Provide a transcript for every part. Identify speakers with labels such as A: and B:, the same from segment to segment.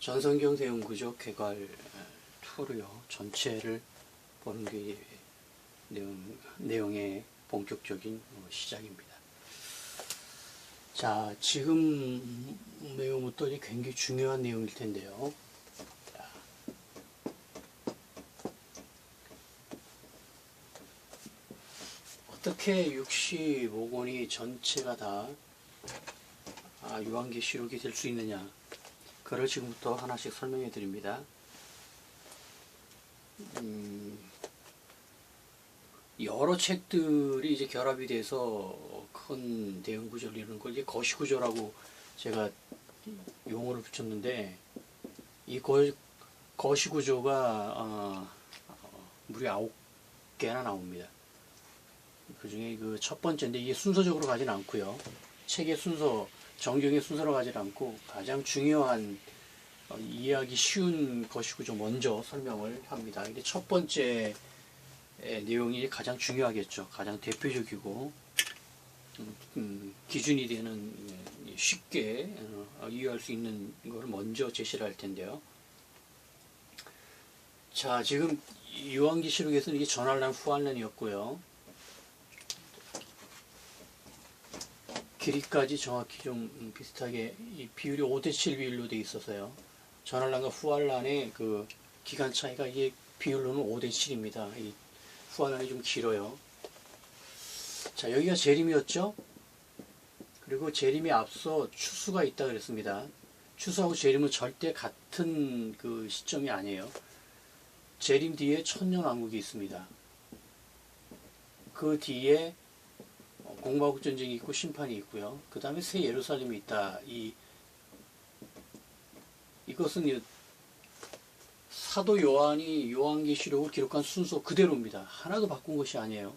A: 전성경 대응구조 개괄 2로요. 전체를 보는 게 내용의 본격적인 시작입니다. 자, 지금 내용부터 굉장히 중요한 내용일 텐데요. 자, 어떻게 65권이 전체가 다 요한계시록이 될 수 있느냐, 그걸 지금부터 하나씩 설명해 드립니다. 여러 책들이 이제 결합이 돼서 큰 대응 구조를 이루는 걸 이제 거시구조라고 제가 용어를 붙였는데, 이 거시구조가 무려 9개나 나옵니다. 그 중에 그 첫 번째인데, 이게 순서적으로 가진 않고요. 책의 순서, 정경의 순서로 가진 않고 가장 중요한 이해하기 쉬운 거시구조 먼저 설명을 합니다. 근데 첫 번째 내용이 가장 중요하겠죠. 가장 대표적이고 기준이 되는, 쉽게 이해할 수 있는 걸 먼저 제시를 할 텐데요. 자, 지금 요한계시록에서는 이게 전환란 후환란이었고요. 길이까지 정확히 좀 비슷하게 이 비율이 5대7 비율로 되어 있어서요. 전환란과 후환란의 그 기간 차이가 이게 비율로는 5대7입니다. 이 후환란이 좀 길어요. 자, 여기가 재림이었죠. 그리고 재림에 앞서 추수가 있다 그랬습니다. 추수하고 재림은 절대 같은 그 시점이 아니에요. 재림 뒤에 천년왕국이 있습니다. 그 뒤에 공마국 전쟁이 있고 심판이 있고요. 그 다음에 새 예루살렘이 있다. 이것은 사도 요한이 요한계시록을 기록한 순서 그대로입니다. 하나도 바꾼 것이 아니에요.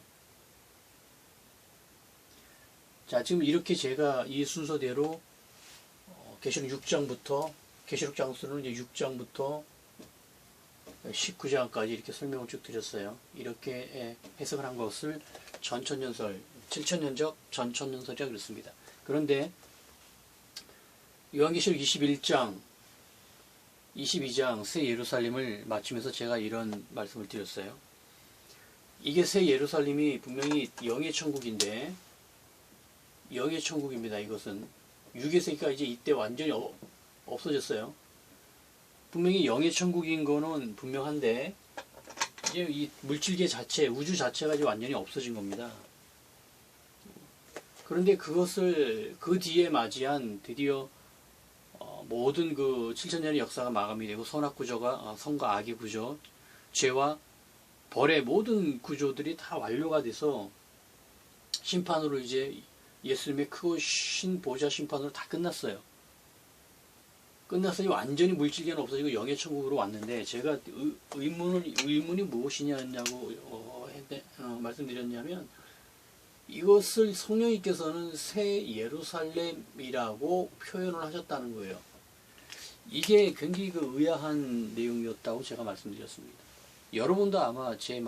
A: 자, 지금 이렇게 제가 이 순서대로 계시록 6장부터, 계시록 장수는 이제 6장부터 19장까지 이렇게 설명을 쭉 드렸어요. 이렇게 해석을 한 것을 전천년설, 7천년적 전천년설이라고 그랬습니다. 그런데 요한계시록 21장, 22장 새 예루살렘을 마치면서 제가 이런 말씀을 드렸어요. 이게 새 예루살렘이 분명히 영의 천국인데, 영의 천국입니다. 이것은 6의 세기가 이제 이때 완전히 없어졌어요. 분명히 영의 천국인 거는 분명한데, 이제 이 물질계 자체, 우주 자체가 이제 완전히 없어진 겁니다. 그런데 그것을 그 뒤에 맞이한 드디어 모든 그 7천년의 역사가 마감이 되고, 선악구조가 선과 악의 구조, 죄와 벌의 모든 구조들이 다 완료가 돼서 심판으로 이제 예수님의 크고 신 보좌 심판으로 다 끝났어요. 끝났으니 완전히 물질계는 없어지고 영의 천국으로 왔는데, 제가 의문이 무엇이냐고 말씀드렸냐면, 이것을 성령님께서는 새 예루살렘이라고 표현을 하셨다는 거예요. 이게 굉장히 그 의아한 내용이었다고 제가 말씀드렸습니다. 여러분도 아마 제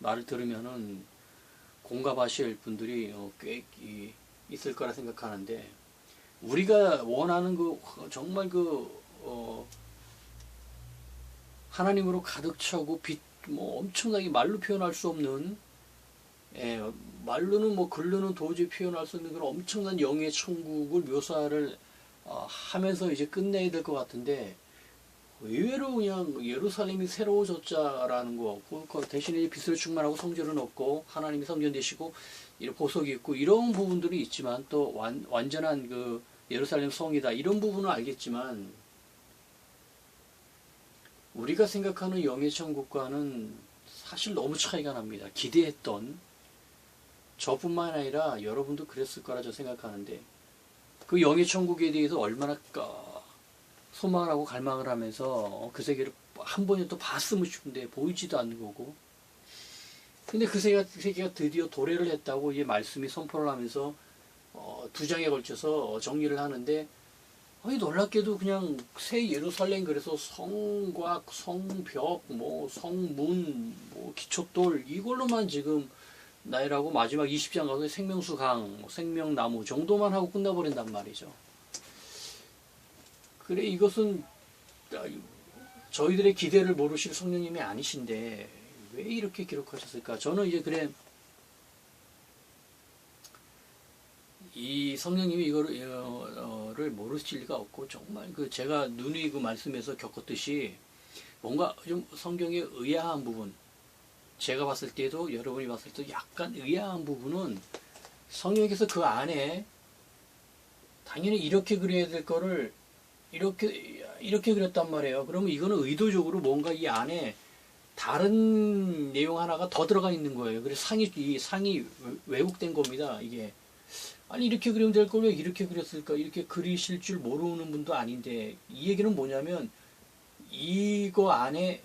A: 말을 들으면은 공감하실 분들이 꽤 있을 거라 생각하는데, 우리가 원하는 정말 하나님으로 가득 차고 엄청나게 말로 표현할 수 없는, 말로는 글로는 도저히 표현할 수 없는 그런 엄청난 영의 천국을 묘사를 하면서 이제 끝내야 될 것 같은데, 의외로 그냥 예루살렘이 새로워졌자라는 거, 그 대신에 빛으로 충만하고 성전은 없고 하나님이 성전 되시고 이런 보석이 있고 이런 부분들이 있지만, 또 완전한 그 예루살렘 성이다 이런 부분은 알겠지만, 우리가 생각하는 영의 천국과는 사실 너무 차이가 납니다. 기대했던, 저뿐만 아니라 여러분도 그랬을 거라 저 생각하는데, 그 영의 천국에 대해서 얼마나 소망하고 갈망을 하면서 그 세계를 한 번이라도 봤으면 싶은데 보이지도 않는 거고, 근데 그 세계가 드디어 도래를 했다고 이 말씀이 선포를 하면서 2장에 걸쳐서 정리를 하는데, 놀랍게도 그냥 새 예루살렘, 그래서 성곽, 성벽, 성문, 기초돌 이걸로만 지금 나열하고 마지막 20장 가서 생명수 강, 생명나무 정도만 하고 끝나버린단 말이죠. 그래, 이것은 저희들의 기대를 모르실 성령님이 아니신데 왜 이렇게 기록하셨을까? 저는 이제 그래 이 성령님이 이거를 모르실 리가 없고 정말 그 제가 누누이 그 말씀에서 겪었듯이 뭔가 좀 성경에 의아한 부분, 제가 봤을 때도 여러분이 봤을 때도 약간 의아한 부분은 성령께서 그 안에 당연히 이렇게 그려야 될 거를 이렇게 그렸단 말이에요. 그러면 이거는 의도적으로 뭔가 이 안에 다른 내용 하나가 더 들어가 있는 거예요. 그래서 이 상이 왜곡된 겁니다. 이게 아니 이렇게 그리면 될 걸 왜 이렇게 그렸을까? 이렇게 그리실 줄 모르는 분도 아닌데 이 얘기는 뭐냐면 이거 안에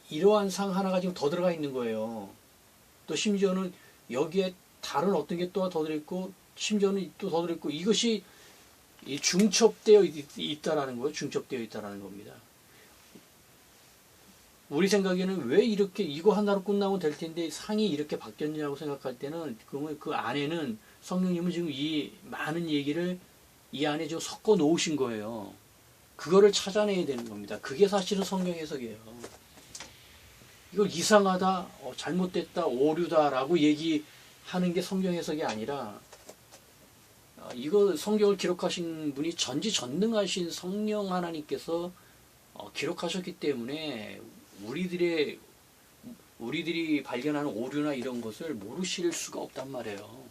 A: 이러한 상 하나가 지금 더 들어가 있는 거예요. 또 심지어는 여기에 다른 어떤 게 또 더 들어있고 심지어는 또 더 들어있고 이것이 중첩되어 있다라는 거예요. 중첩되어 있다라는 겁니다. 우리 생각에는 왜 이렇게 이거 하나로 끝나면 될 텐데 상이 이렇게 바뀌었냐고 생각할 때는 그러면 그 안에는 성령님은 지금 이 많은 얘기를 이 안에 좀 섞어 놓으신 거예요. 그거를 찾아내야 되는 겁니다. 그게 사실은 성경 해석이에요. 이걸 이상하다, 잘못됐다, 오류다라고 얘기하는 게 성경 해석이 아니라 이거 성경을 기록하신 분이 전지전능하신 성령 하나님께서 기록하셨기 때문에 우리들이 발견하는 오류나 이런 것을 모르실 수가 없단 말이에요.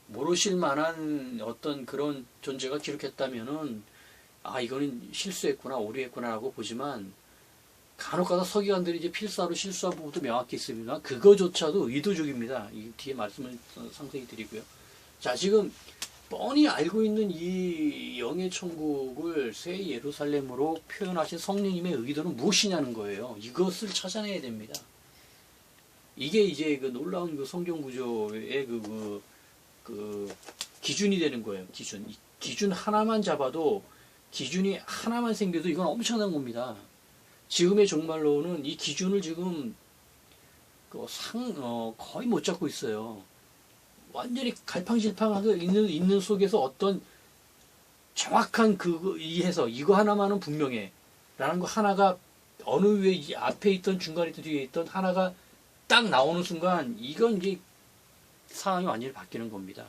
A: 모르실 만한 어떤 그런 존재가 기록했다면은 이거는 실수했구나, 오류했구나라고 보지만 간혹가다 서기관들이 이제 필사로 실수한 부분도 명확히 있습니다. 그거조차도 의도적입니다. 이 뒤에 말씀을 상세히 드리고요. 자, 지금 뻔히 알고 있는 이 영의 천국을 새 예루살렘으로 표현하신 성령님의 의도는 무엇이냐는 거예요. 이것을 찾아내야 됩니다. 이게 이제 그 놀라운 그 성경 구조의 그 기준이 되는 거예요. 기준 하나만 잡아도 기준이 하나만 생겨도 이건 엄청난 겁니다. 지금의 종말론은 이 기준을 지금 거의 못 잡고 있어요. 완전히 갈팡질팡하게 있는 속에서 어떤 정확한 이해서 이거 하나만은 분명해 라는 거 하나가 어느 위에 앞에 있던 중간에 있던 뒤에 있던 하나가 딱 나오는 순간 이건 이제 상황이 완전히 바뀌는 겁니다.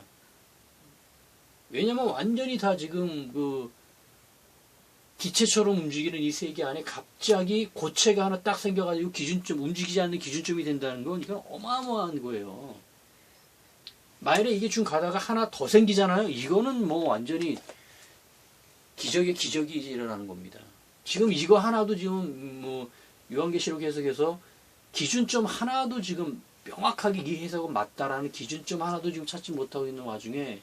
A: 왜냐면 완전히 다 지금 그 기체처럼 움직이는 이 세계 안에 갑자기 고체가 하나 딱 생겨가지고 움직이지 않는 기준점이 된다는 건 이건 어마어마한 거예요. 만일에 이게 좀 가다가 하나 더 생기잖아요. 이거는 뭐 완전히 기적이 일어나는 겁니다. 지금 이거 하나도 지금 뭐 요한계시록 해석에서 기준점 하나도 지금 명확하게 이 해석은 맞다라는 기준점 하나도 지금 찾지 못하고 있는 와중에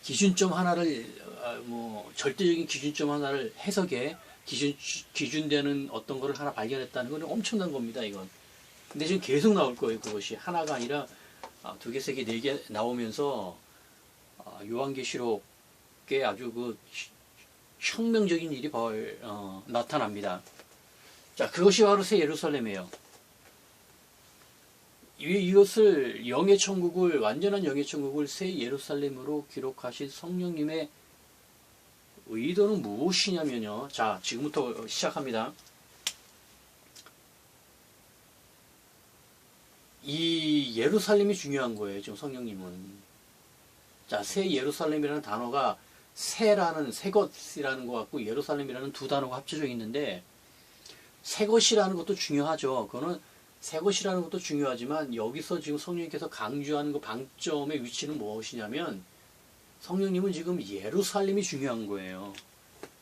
A: 기준점 하나를 절대적인 기준점 하나를 해석에 기준되는 어떤 거를 하나 발견했다는 건 엄청난 겁니다. 이건. 근데 지금 계속 나올 거예요. 그것이 하나가 아니라 2개, 3개, 4개 나오면서 요한계시록에 아주 그 혁명적인 일이 나타납니다. 자, 그것이 바로 새 예루살렘이에요. 이것을 완전한 영의 천국을 새 예루살렘으로 기록하신 성령님의 의도는 무엇이냐면요. 자, 지금부터 시작합니다. 이 예루살렘이 중요한 거예요. 지금 성령님은. 자, 새 예루살렘이라는 단어가 새 것이라는 것 같고 예루살렘이라는 두 단어가 합쳐져 있는데 새 것이라는 것도 중요하죠. 그거는 새 것이라는 것도 중요하지만 여기서 지금 성령님께서 강조하는 그 방점의 위치는 무엇이냐면 성령님은 지금 예루살렘이 중요한 거예요.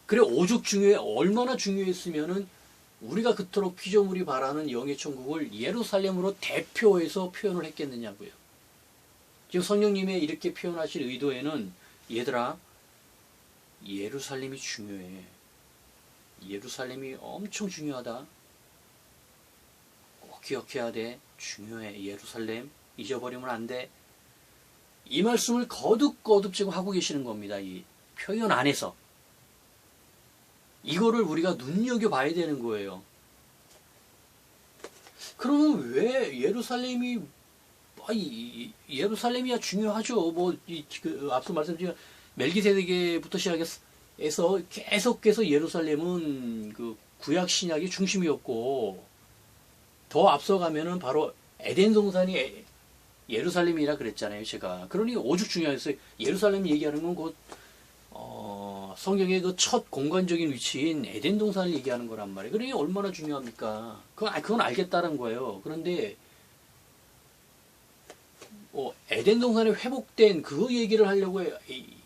A: 그래 오죽 얼마나 중요했으면은 우리가 그토록 피조물이 바라는 영의 천국을 예루살렘으로 대표해서 표현을 했겠느냐고요. 지금 성령님의 이렇게 표현하실 의도에는 얘들아 예루살렘이 중요해. 예루살렘이 엄청 중요하다. 꼭 기억해야 돼. 중요해. 예루살렘 잊어버리면 안 돼. 이 말씀을 거듭거듭 지금 하고 계시는 겁니다. 이 표현 안에서. 이거를 우리가 눈여겨봐야 되는 거예요. 그러면 왜 예루살렘이야 중요하죠. 앞서 말씀드린 멜기세덱부터 시작해서 계속해서 예루살렘은 그 구약 신약의 중심이었고, 더 앞서가면은 바로 에덴 동산이 예루살렘이라 그랬잖아요, 제가. 그러니 오죽 중요했어요. 예루살렘 얘기하는 건 곧 성경의 그 첫 공간적인 위치인 에덴 동산을 얘기하는 거란 말이에요. 그러니 얼마나 중요합니까? 그건 알겠다는 거예요. 그런데 에덴 동산이 회복된 그 얘기를 하려고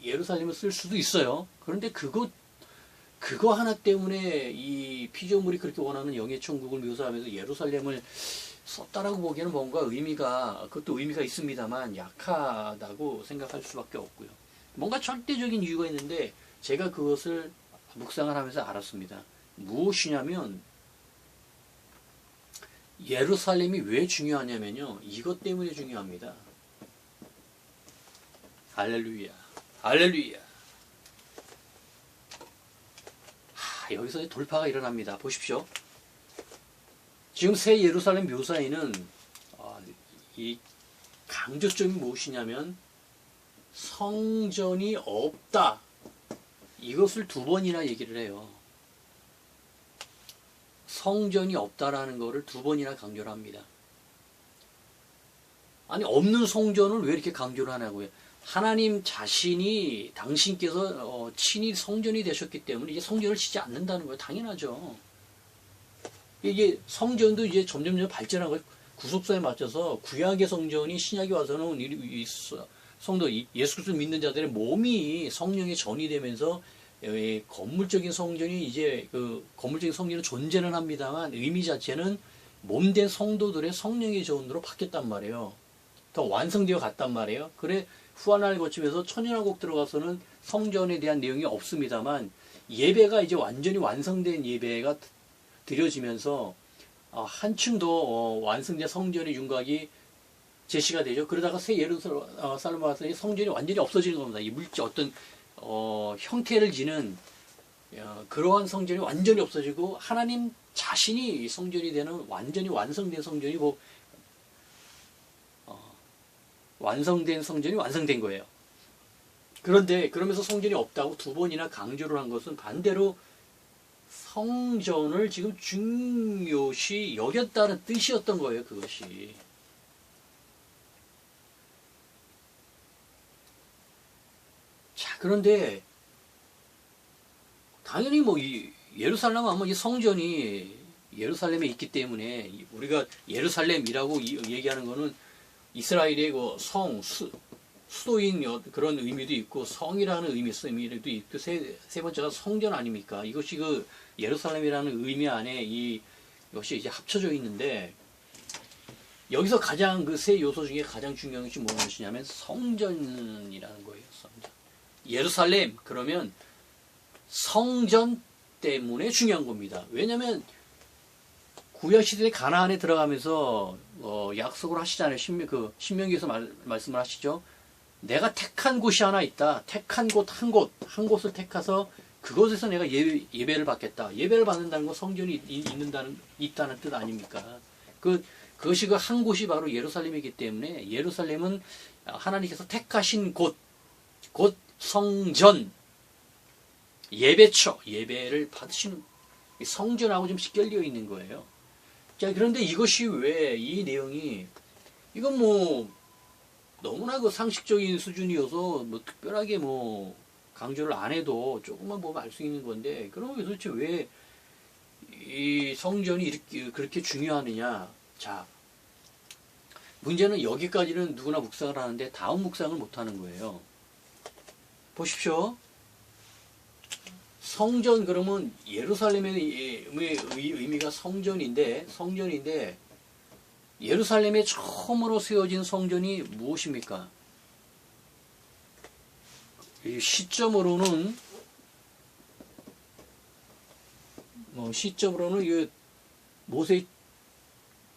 A: 예루살렘을 쓸 수도 있어요. 그런데 그거 하나 때문에 이 피조물이 그렇게 원하는 영의 천국을 묘사하면서 예루살렘을 썼다라고 보기에는 뭔가 그것도 의미가 있습니다만 약하다고 생각할 수밖에 없고요. 뭔가 절대적인 이유가 있는데 제가 그것을 묵상을 하면서 알았습니다. 무엇이냐면 예루살렘이 왜 중요하냐면요. 이것 때문에 중요합니다. 할렐루야. 할렐루야. 여기서 돌파가 일어납니다. 보십시오. 지금 새 예루살렘 묘사에는 이 강조점이 무엇이냐면 성전이 없다. 이것을 두 번이나 얘기를 해요. 성전이 없다라는 것을 두 번이나 강조를 합니다. 아니 없는 성전을 왜 이렇게 강조를 하냐고요. 하나님 자신이 당신께서 친히 성전이 되셨기 때문에 이제 성전을 짓지 않는다는 거예요. 당연하죠. 이게 성전도 이제 점점 발전하고 구속사에 맞춰서 구약의 성전이 신약에 와서는 성도 예수 그리스도 믿는 자들의 몸이 성령의 전이 되면서 건물적인 성전이 이제 그 건물적인 성전은 존재는 합니다만 의미 자체는 몸된 성도들의 성령의 전으로 바뀌었단 말이에요. 더 완성되어 갔단 말이에요. 그래 후환을 거치면서 천연왕국 들어가서는 성전에 대한 내용이 없습니다만 예배가 이제 완전히 완성된 예배가 드려지면서 한층 더 완성된 성전의 윤곽이 제시가 되죠. 그러다가 새 예루살렘 와서 성전이 완전히 없어지는 겁니다. 이 물질 어떤 형태를 지는 그러한 성전이 완전히 없어지고 하나님 자신이 성전이 되는 완전히 완성된 성전이 완성된 성전이 완성된 거예요. 그런데 그러면서 성전이 없다고 두 번이나 강조를 한 것은 반대로 성전을 지금 중요시 여겼다는 뜻이었던 거예요. 그것이. 자, 그런데 당연히 예루살렘 하면 이 성전이 예루살렘에 있기 때문에 우리가 예루살렘이라고 얘기하는 거는 이스라엘의 그 수도인 그런 의미도 있고 성이라는 의미도 있고 세 번째가 성전 아닙니까? 이것이 그 예루살렘이라는 의미 안에 이것이 이제 합쳐져 있는데 여기서 가장 그 세 요소 중에 가장 중요한 것이 무엇이냐면 성전이라는 거예요. 성전. 예루살렘 그러면 성전 때문에 중요한 겁니다. 왜냐하면 구약시대에 가나안에 들어가면서 약속을 하시잖아요. 신명기에서 말씀을 하시죠. 내가 택한 곳이 하나 있다. 택한 곳 한 곳을 택해서 그곳에서 내가 예배를 받겠다. 예배를 받는다는 건 성전이 있다는 뜻 아닙니까? 그것이 그 한 곳이 바로 예루살렘이기 때문에 예루살렘은 하나님께서 택하신 곳 성전, 예배처, 예배를 받으시는 성전하고 좀 직결되어 있는 거예요. 자, 그런데 이것이 왜 이 내용이 이건 너무나 그 상식적인 수준이어서 특별하게 강조를 안 해도 조금만 보면 알 수 있는 건데 그러면 도대체 왜 이 성전이 그렇게 중요하느냐? 자, 문제는 여기까지는 누구나 묵상을 하는데 다음 묵상을 못 하는 거예요. 보십시오. 성전 그러면 예루살렘의 의미가 성전인데 예루살렘에 처음으로 세워진 성전이 무엇입니까? 이 시점으로는 이 모세의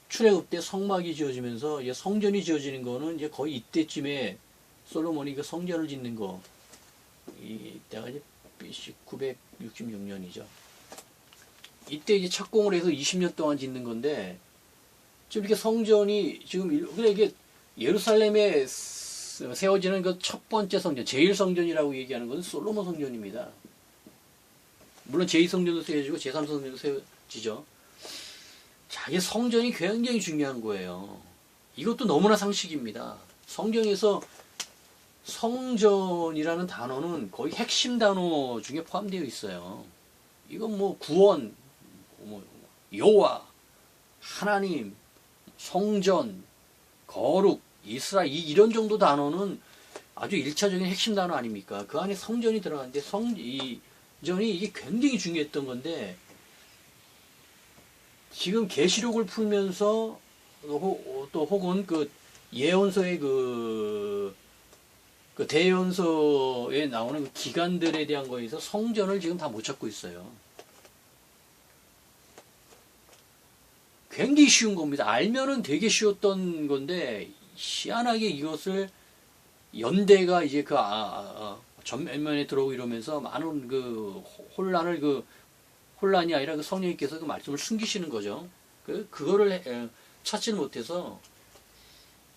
A: 출애굽 때 성막이 지어지면서 성전이 지어지는 거는 이제 거의 이때쯤에 솔로몬이 그 성전을 짓는 거 이때가 이제 BC 966년이죠. 이때 이제 착공을 해서 20년 동안 짓는 건데 지금 이렇게 성전이 지금 이게 예루살렘에 세워지는 그 첫 번째 성전, 제일 성전이라고 얘기하는 것은 솔로몬 성전입니다. 물론 제2성전도 세워지고 제3성전도 세워지죠. 자기 성전이 굉장히 중요한 거예요. 이것도 너무나 상식입니다. 성경에서 성전이라는 단어는 거의 핵심 단어 중에 포함되어 있어요. 이건 뭐 구원, 뭐 여호와, 하나님, 성전, 거룩, 이스라엘 이런 정도 단어는 아주 1차적인 핵심 단어 아닙니까? 그 안에 성전이 들어가는데 이 전이 이게 굉장히 중요했던 건데 지금 계시록을 풀면서 또 혹은 그 예언서의 그 대연서에 나오는 그 기간들에 대한 거에서 성전을 지금 다 못 찾고 있어요. 굉장히 쉬운 겁니다. 알면은 되게 쉬웠던 건데 희한하게 이것을 연대가 이제 그 전면에 들어오고 이러면서 많은 그 혼란이 아니라 그 성령님께서 그 말씀을 숨기시는 거죠. 그거를 찾지를 못해서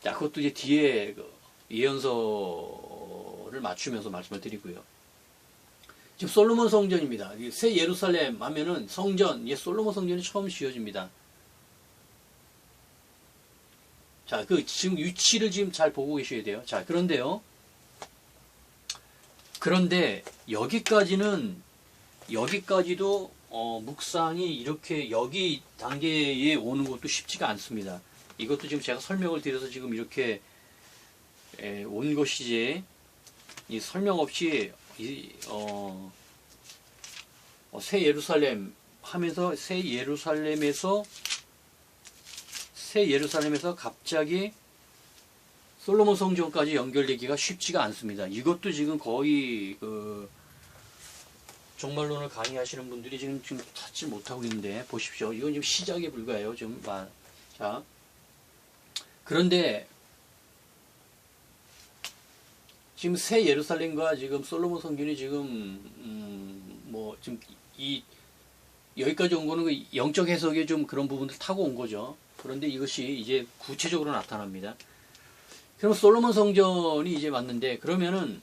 A: 자 그것도 이제 뒤에 그 예언서를 맞추면서 말씀을 드리고요. 지금 솔로몬 성전입니다. 새 예루살렘 하면은 성전, 솔로몬 성전이 처음 지어집니다. 자, 지금 위치를 지금 잘 보고 계셔야 돼요. 자, 그런데 여기까지도 묵상이 이렇게 여기 단계에 오는 것도 쉽지가 않습니다. 이것도 지금 제가 설명을 드려서 지금 이렇게 온 것이지 이 설명 없이 새 예루살렘 하면서 새 예루살렘에서 갑자기 솔로몬 성전까지 연결되기가 쉽지가 않습니다. 이것도 지금 거의 종말론을 강의하시는 분들이 지금 찾지 못하고 있는데 보십시오. 이건 지금 시작에 불과해요. 자, 그런데 지금 새 예루살렘과 지금 솔로몬 성전이 지금 지금 여기까지 온 거는 그 영적 해석에 좀 그런 부분들 타고 온 거죠. 그런데 이것이 이제 구체적으로 나타납니다. 그럼 솔로몬 성전이 이제 맞는데 그러면은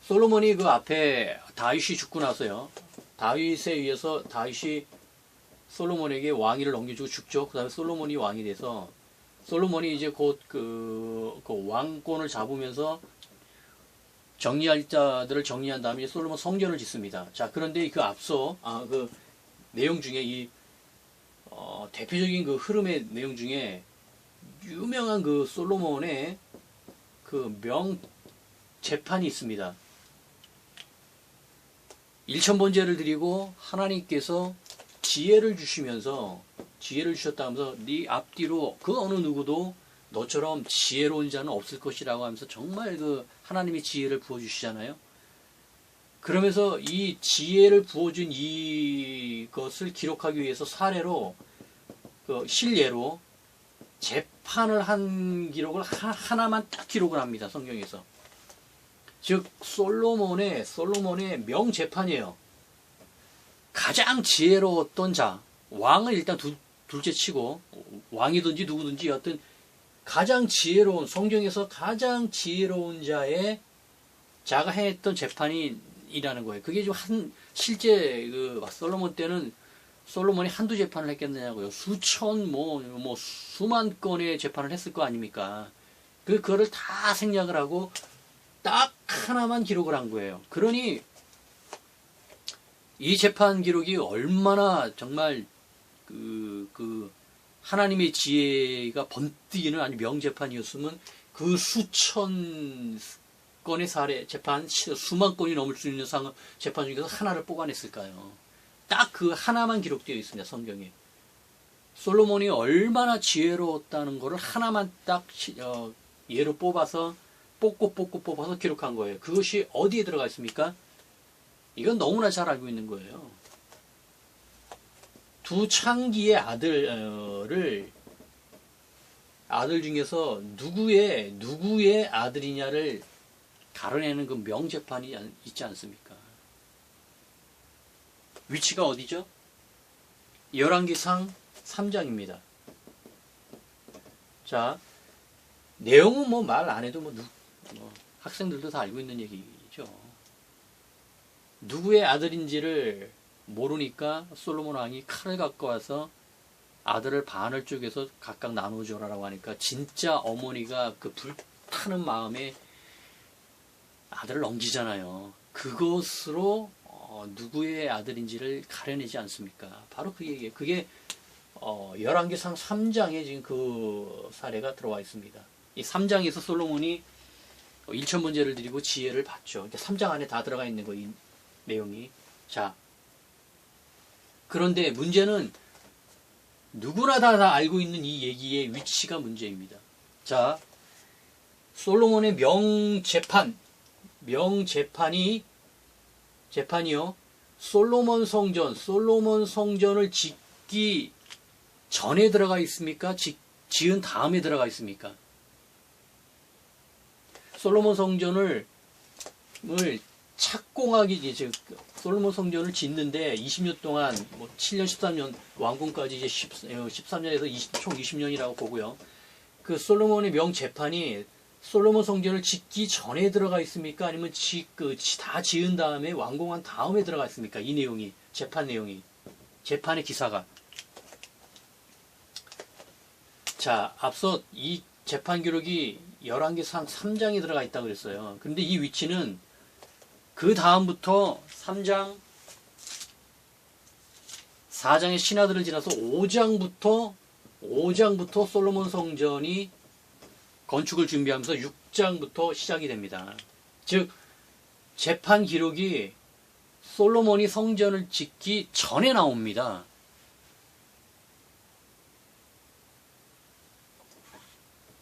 A: 솔로몬이 그 앞에 다윗이 죽고 나서요. 다윗에 의해서 다윗이 솔로몬에게 왕위를 넘겨주고 죽죠. 그 다음에 솔로몬이 왕이 돼서 솔로몬이 이제 곧 그 왕권을 잡으면서 정리할 자들을 정리한 다음에 솔로몬 성전을 짓습니다. 자, 그런데 그 앞서 그 내용 중에 대표적인 그 흐름의 내용 중에 유명한 그 솔로몬의 그 명 재판이 있습니다. 1000번제를 드리고 하나님께서 지혜를 주셨다면서 네 앞뒤로 그 어느 누구도 너처럼 지혜로운 자는 없을 것이라고 하면서 정말 그 하나님이 지혜를 부어주시잖아요. 그러면서 이 지혜를 부어준 이것을 기록하기 위해서 사례로 실례로 재판을 한 기록을 하나만 딱 기록을 합니다. 성경에서. 즉 솔로몬의 명재판이에요. 가장 지혜로웠던 자, 왕을 일단 둘째 치고 왕이든지 누구든지 어떤 가장 지혜로운 성경에서 가장 지혜로운 자가 행했던 재판이라는 거예요. 그게 좀 실제 솔로몬 때는 솔로몬이 한두 재판을 했겠느냐고요. 수만 건의 재판을 했을 거 아닙니까? 그거를 다 생략을 하고 딱 하나만 기록을 한 거예요. 그러니 이 재판 기록이 얼마나 정말 하나님의 지혜가 번뜩이는 아주 명재판이었으면 그 수천 건의 재판, 수만 건이 넘을 수 있는 재판 중에서 하나를 뽑아냈을까요? 딱 그 하나만 기록되어 있습니다. 성경에. 솔로몬이 얼마나 지혜로웠다는 것을 하나만 딱 예로 뽑아서 뽑아서 기록한 거예요. 그것이 어디에 들어가 있습니까? 이건 너무나 잘 알고 있는 거예요. 두 창기의 아들 중에서 누구의 아들이냐를 가려내는 그 명재판이 있지 않습니까? 위치가 어디죠? 열왕기상 3장입니다. 자, 내용은 말 안 해도 학생들도 다 알고 있는 얘기죠. 누구의 아들인지를 모르니까 솔로몬 왕이 칼을 갖고 와서 아들을 반을 쪼개서 각각 나눠줘라라고 하니까 진짜 어머니가 그 불타는 마음에 아들을 넘기잖아요. 그것으로 누구의 아들인지를 가려내지 않습니까? 바로 그 얘기예요. 그게 열왕기상 3장에 지금 그 사례가 들어와 있습니다. 이 3장에서 솔로몬이 일천문제를 드리고 지혜를 받죠. 3장 안에 다 들어가 있는 거, 이 내용이. 자, 그런데 문제는 누구나 다 알고 있는 이 얘기의 위치가 문제입니다. 자, 솔로몬의 재판이요. 솔로몬 성전을 짓기 전에 들어가 있습니까? 지은 다음에 들어가 있습니까? 솔로몬 성전을 착공하기, 즉 솔로몬 성전을 짓는데 20년 동안, 7년, 13년, 완공까지 이제 13년에서 총 20년이라고 보고요. 그 솔로몬의 명재판이 솔로몬 성전을 짓기 전에 들어가 있습니까? 아니면 다 지은 다음에 완공한 다음에 들어가 있습니까? 이 내용이, 재판 내용이, 재판의 기사가. 자, 앞서 이 재판 기록이 열왕기상 3장에 들어가 있다고 그랬어요. 그런데 이 위치는 그 다음부터 3장, 4장의 신하들을 지나서 5장부터 솔로몬 성전이 건축을 준비하면서 6장부터 시작이 됩니다. 즉, 재판 기록이 솔로몬이 성전을 짓기 전에 나옵니다.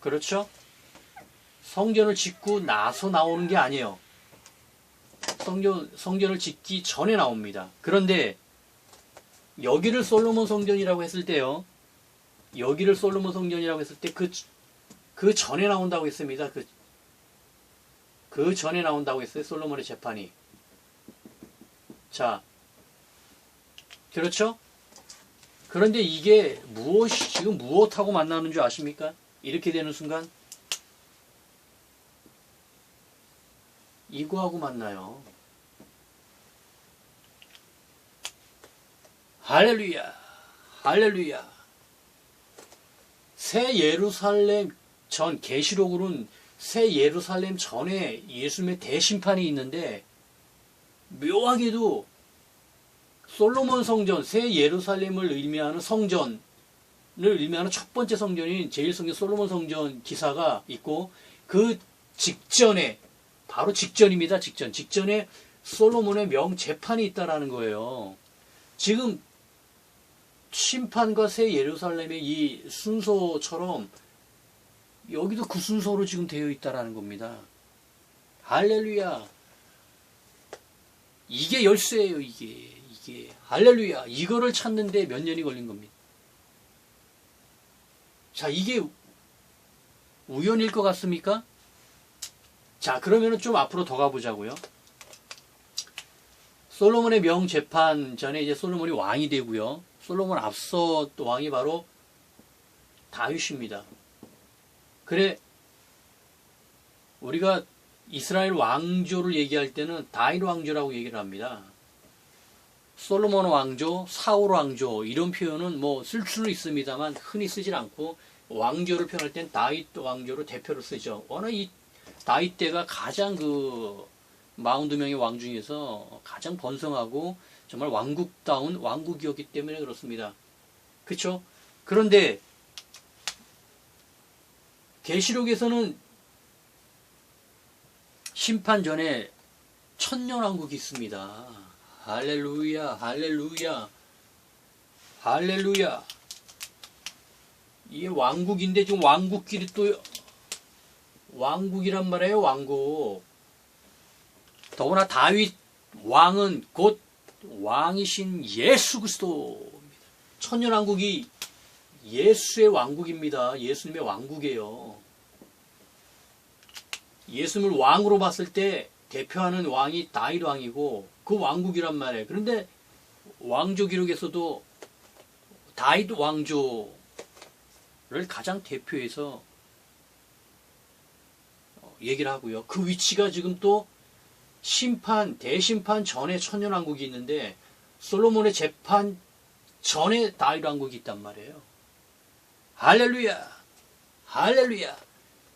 A: 그렇죠? 성전을 짓고 나서 나오는 게 아니에요. 성전을 짓기 전에 나옵니다. 그런데 여기를 솔로몬 성전이라고 했을 때요. 여기를 솔로몬 성전이라고 했을 때 그 전에 나온다고 했습니다. 그 전에 나온다고 했어요. 솔로몬의 재판이. 자, 그렇죠? 그런데 이게 지금 무엇하고 만나는 줄 아십니까? 이렇게 되는 순간 이거하고 만나요. 할렐루야, 할렐루야. 새 예루살렘 전, 계시록으로는 새 예루살렘 전에 예수님의 대심판이 있는데, 묘하게도 솔로몬 성전, 새 예루살렘을 의미하는 성전을 의미하는 첫 번째 성전인 제1성전 솔로몬 성전 기사가 있고, 그 직전에, 바로 직전입니다. 직전에 솔로몬의 명재판이 있다라는 거예요. 지금 심판과 새 예루살렘의 이 순서처럼 여기도 그 순서로 지금 되어 있다라는 겁니다. 할렐루야. 이게 열쇠예요, 이게. 할렐루야. 이거를 찾는데 몇 년이 걸린 겁니다. 자, 이게 우연일 것 같습니까? 자, 그러면은 좀 앞으로 더 가보자고요. 솔로몬의 명재판 전에 이제 솔로몬이 왕이 되고요. 솔로몬 앞서 또 왕이 바로 다윗입니다. 그래, 우리가 이스라엘 왕조를 얘기할 때는 다윗 왕조라고 얘기를 합니다. 솔로몬 왕조, 사울 왕조 이런 표현은 쓸 수는 있습니다만 흔히 쓰질 않고 왕조를 표현할 땐 다윗 왕조로 대표를 쓰죠. 워낙 이 다윗 때가 가장 42명의 왕 중에서 가장 번성하고 정말 왕국다운 왕국이었기 때문에 그렇습니다. 그렇죠? 그런데 계시록에서는 심판 전에 천년왕국이 있습니다. 할렐루야, 할렐루야, 할렐루야. 이게 왕국인데 지금 왕국끼리 또 왕국이란 말이에요. 왕국. 더구나 다윗 왕은 곧 왕이신 예수 그리스도입니다. 천년왕국이 예수의 왕국입니다. 예수님의 왕국이에요. 예수님을 왕으로 봤을 때 대표하는 왕이 다윗 왕이고 그 왕국이란 말이에요. 그런데 왕조 기록에서도 다윗 왕조를 가장 대표해서 얘기를 하고요. 그 위치가 지금 또 대심판 전에 천년왕국이 있는데 솔로몬의 재판 전에 다윗 왕국이 있단 말이에요. 할렐루야! 할렐루야!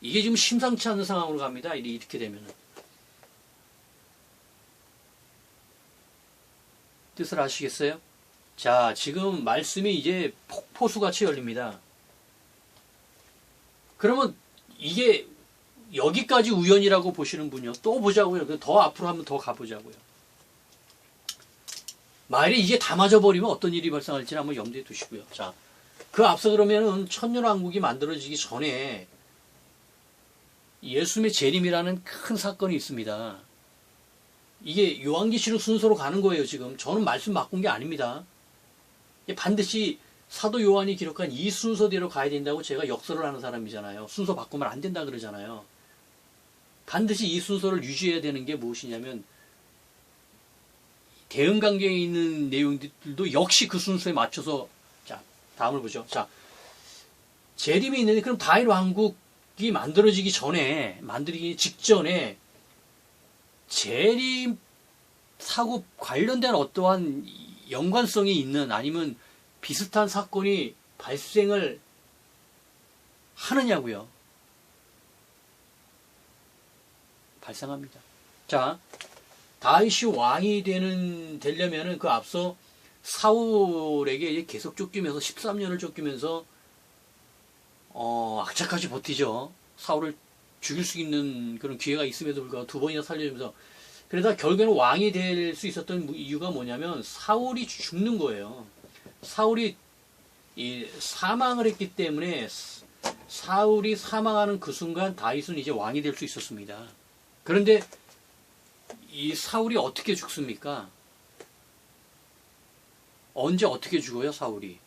A: 이게 지금 심상치 않은 상황으로 갑니다. 이렇게 되면은. 뜻을 아시겠어요? 자, 지금 말씀이 이제 폭포수같이 열립니다. 그러면 이게 여기까지 우연이라고 보시는 분이요. 또 보자고요. 더 앞으로 한번 더 가보자고요. 만일에 이게 다 맞아버리면 어떤 일이 발생할지는 한번 염두에 두시고요. 자, 그 앞서 그러면은 천년왕국이 만들어지기 전에 예수님의 재림이라는 큰 사건이 있습니다. 이게 요한계시록 순서로 가는 거예요, 지금. 저는 말씀 바꾼 게 아닙니다. 반드시 사도 요한이 기록한 이 순서대로 가야 된다고 제가 역설을 하는 사람이잖아요. 순서 바꾸면 안 된다 그러잖아요. 반드시 이 순서를 유지해야 되는 게 무엇이냐면 대응관계에 있는 내용들도 역시 그 순서에 맞춰서. 자, 다음을 보죠. 자, 재림이 있는데 그럼 다윗 왕국이 만들어지기 직전에 재림 사고 관련된 어떠한 연관성이 있는 아니면 비슷한 사건이 발생을 하느냐고요. 발생합니다. 자, 다윗이 왕이 되려면은 그 앞서 사울에게 계속 쫓기면서 13년을 쫓기면서 악착같이 버티죠. 사울을 죽일 수 있는 그런 기회가 있음에도 불구하고 두 번이나 살려주면서. 그러다 결국에는 왕이 될 수 있었던 이유가 뭐냐면 사울이 죽는 거예요. 사울이 사망을 했기 때문에 사울이 사망하는 그 순간 다윗은 이제 왕이 될 수 있었습니다. 그런데 이 사울이 어떻게 죽습니까? 언제 어떻게 죽어요, 사울이?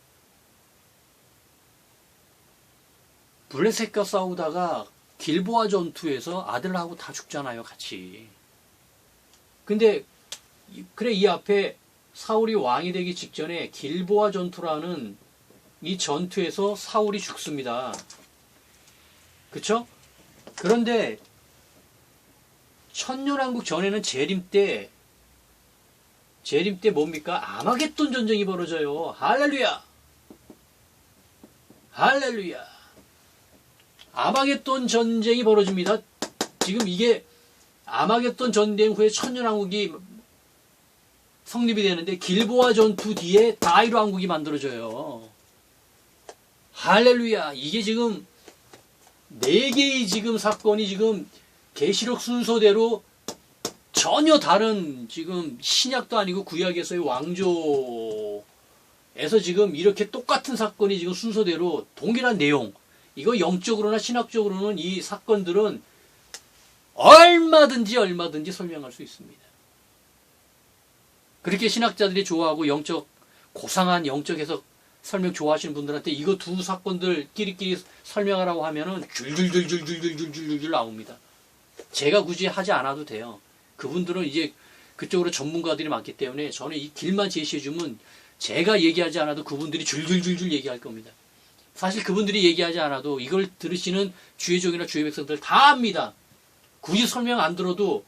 A: 블레셋과 싸우다가 길보아 전투에서 아들하고 다 죽잖아요, 같이. 근데 그래 이 앞에 사울이 왕이 되기 직전에 길보아 전투라는 이 전투에서 사울이 죽습니다. 그쵸? 그런데 천년왕국 전에는 재림 때 뭡니까? 아마겟돈 전쟁이 벌어져요. 할렐루야! 할렐루야! 아마겟돈 전쟁이 벌어집니다. 지금 이게 아마겟돈 전쟁 후에 천년왕국이 성립이 되는데 길보아 전투 뒤에 다윗 왕국이 만들어져요. 할렐루야! 이게 지금 4개의 지금 사건이 지금 계시록 순서대로 전혀 다른 지금 신약도 아니고 구약에서의 왕조에서 지금 이렇게 똑같은 사건이 지금 순서대로 동일한 내용. 이거 영적으로나 신학적으로는 이 사건들은 얼마든지 설명할 수 있습니다. 그렇게 신학자들이 좋아하고 고상한 영적 해석 설명 좋아하시는 분들한테 이거 두 사건들 끼리끼리 설명하라고 하면은 줄줄줄줄줄줄줄줄 나옵니다. 제가 굳이 하지 않아도 돼요. 그분들은 이제 그쪽으로 전문가들이 많기 때문에 저는 이 길만 제시해주면 제가 얘기하지 않아도 그분들이 줄줄줄줄 얘기할 겁니다. 사실 그분들이 얘기하지 않아도 이걸 들으시는 주의 종이나 주의 백성들 다 압니다. 굳이 설명 안 들어도